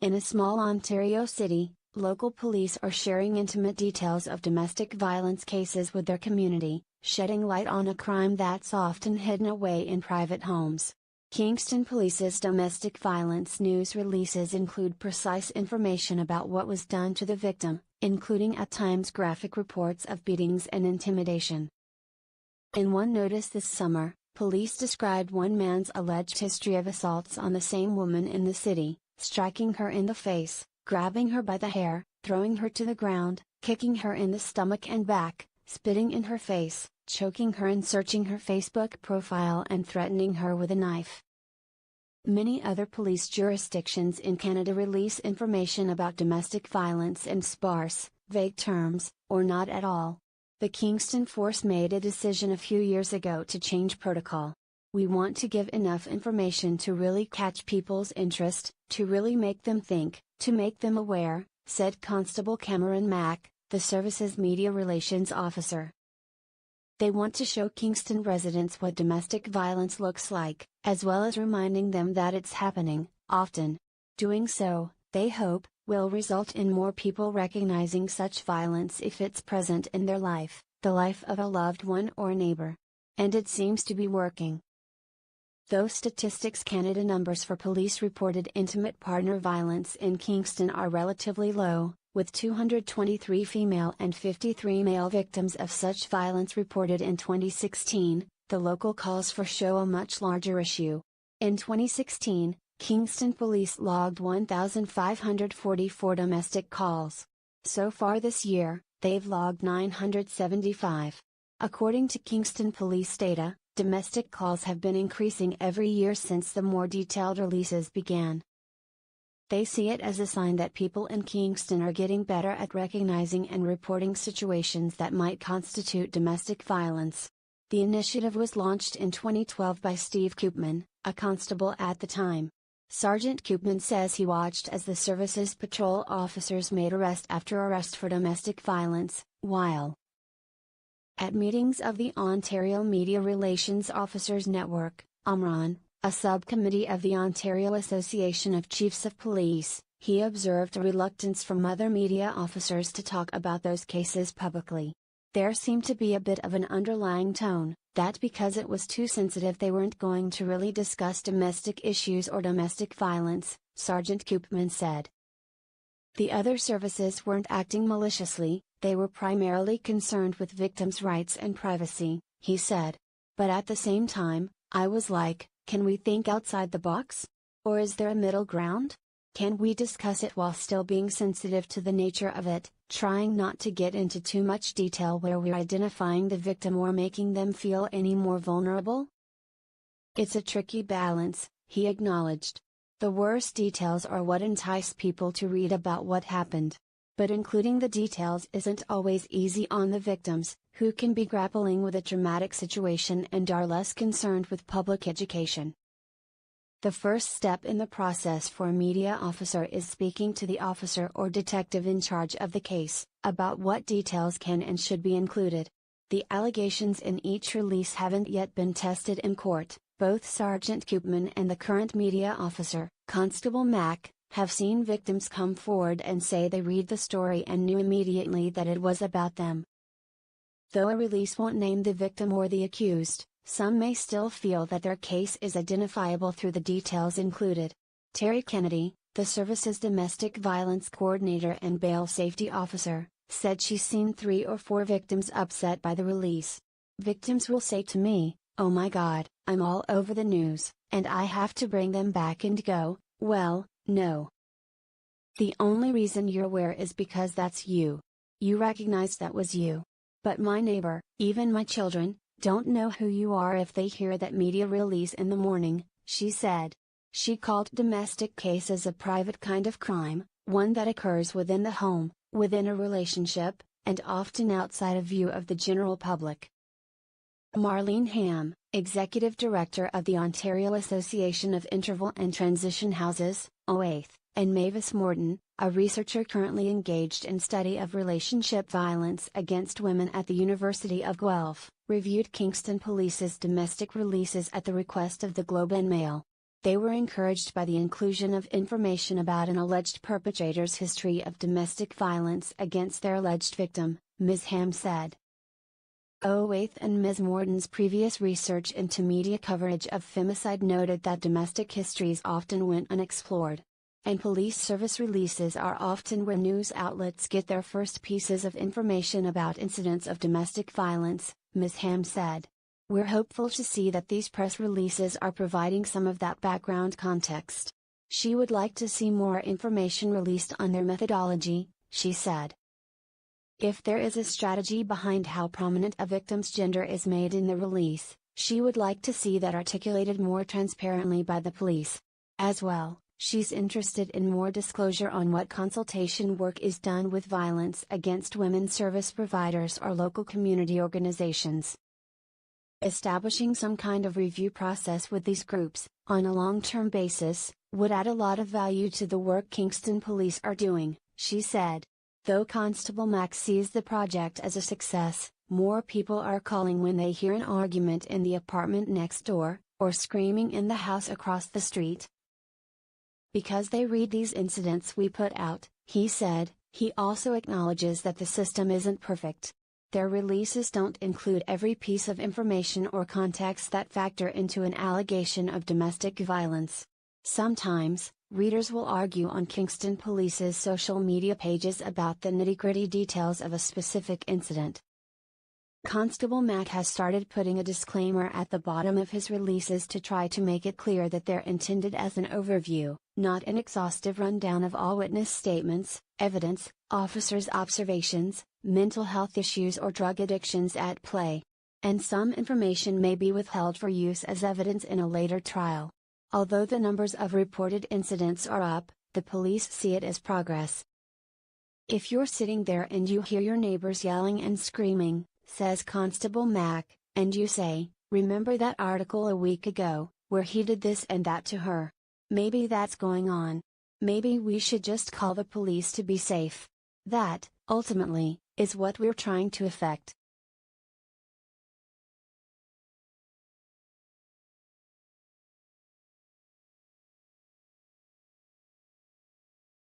In a small Ontario city, local police are sharing intimate details of domestic violence cases with their community, shedding light on a crime that's often hidden away in private homes. Kingston Police's domestic violence news releases include precise information about what was done to the victim, including at times graphic reports of beatings and intimidation. In one notice this summer, police described one man's alleged history of assaults on the same woman in the city, striking her in the face, grabbing her by the hair, throwing her to the ground, kicking her in the stomach and back, spitting in her face, choking her and searching her Facebook profile and threatening her with a knife. Many other police jurisdictions in Canada release information about domestic violence in sparse, vague terms, or not at all. The Kingston Force made a decision a few years ago to change protocol. We want to give enough information to really catch people's interest, to really make them think, to make them aware, said Constable Cameron Mack, the service's media relations officer. They want to show Kingston residents what domestic violence looks like, as well as reminding them that it's happening, often. Doing so, they hope, will result in more people recognizing such violence if it's present in their life, the life of a loved one or neighbor. And it seems to be working. Though Statistics Canada numbers for police-reported intimate partner violence in Kingston are relatively low, with 223 female and 53 male victims of such violence reported in 2016, the local calls for show a much larger issue. In 2016, Kingston Police logged 1,544 domestic calls. So far this year, they've logged 975. According to Kingston Police data, domestic calls have been increasing every year since the more detailed releases began. They see it as a sign that people in Kingston are getting better at recognizing and reporting situations that might constitute domestic violence. The initiative was launched in 2012 by Steve Koopman, a constable at the time. Sergeant Koopman says he watched as the service's patrol officers made arrest after arrest for domestic violence, while at meetings of the Ontario Media Relations Officers Network, OMRON, a subcommittee of the Ontario Association of Chiefs of Police, he observed a reluctance from other media officers to talk about those cases publicly. There seemed to be a bit of an underlying tone, that because it was too sensitive they weren't going to really discuss domestic issues or domestic violence, Sergeant Koopman said. The other services weren't acting maliciously, they were primarily concerned with victims' rights and privacy, he said. But at the same time, I was like, can we think outside the box? Or is there a middle ground? Can we discuss it while still being sensitive to the nature of it, trying not to get into too much detail where we're identifying the victim or making them feel any more vulnerable? It's a tricky balance, he acknowledged. The worst details are what entice people to read about what happened. But including the details isn't always easy on the victims, who can be grappling with a traumatic situation and are less concerned with public education. The first step in the process for a media officer is speaking to the officer or detective in charge of the case, about what details can and should be included. The allegations in each release haven't yet been tested in court. Both Sergeant Koopman and the current media officer, Constable Mack, have seen victims come forward and say they read the story and knew immediately that it was about them. Though a release won't name the victim or the accused, some may still feel that their case is identifiable through the details included. Terry Kennedy, the service's domestic violence coordinator and bail safety officer, said she's seen 3 or 4 victims upset by the release. Victims will say to me, "Oh my God, I'm all over the news, and I have to bring them back and go, well, no. The only reason you're aware is because that's you. You recognize that was you. But my neighbor, even my children, don't know who you are if they hear that media release in the morning," she said. She called domestic cases a private kind of crime, one that occurs within the home, within a relationship, and often outside of view of the general public. Marlene Ham, Executive Director of the Ontario Association of Interval and Transition Houses, OATH, and Mavis Morton, a researcher currently engaged in study of relationship violence against women at the University of Guelph, reviewed Kingston Police's domestic releases at the request of the Globe and Mail. They were encouraged by the inclusion of information about an alleged perpetrator's history of domestic violence against their alleged victim, Ms. Ham said. Owaith and Ms. Morton's previous research into media coverage of femicide noted that domestic histories often went unexplored. And police service releases are often where news outlets get their first pieces of information about incidents of domestic violence, Ms. Ham said. We're hopeful to see that these press releases are providing some of that background context. She would like to see more information released on their methodology, she said. If there is a strategy behind how prominent a victim's gender is made in the release, she would like to see that articulated more transparently by the police. As well, she's interested in more disclosure on what consultation work is done with violence against women service providers or local community organizations. Establishing some kind of review process with these groups, on a long-term basis, would add a lot of value to the work Kingston Police are doing, she said. Though Constable Mack sees the project as a success, more people are calling when they hear an argument in the apartment next door, or screaming in the house across the street. Because they read these incidents we put out, he said. He also acknowledges that the system isn't perfect. Their releases don't include every piece of information or context that factor into an allegation of domestic violence. Sometimes, readers will argue on Kingston Police's social media pages about the nitty-gritty details of a specific incident. Constable Mack has started putting a disclaimer at the bottom of his releases to try to make it clear that they're intended as an overview, not an exhaustive rundown of all witness statements, evidence, officers' observations, mental health issues or drug addictions at play. And some information may be withheld for use as evidence in a later trial. Although the numbers of reported incidents are up, the police see it as progress. If you're sitting there and you hear your neighbors yelling and screaming, says Constable Mack, and you say, remember that article a week ago, where he did this and that to her? Maybe that's going on. Maybe we should just call the police to be safe. That, ultimately, is what we're trying to effect.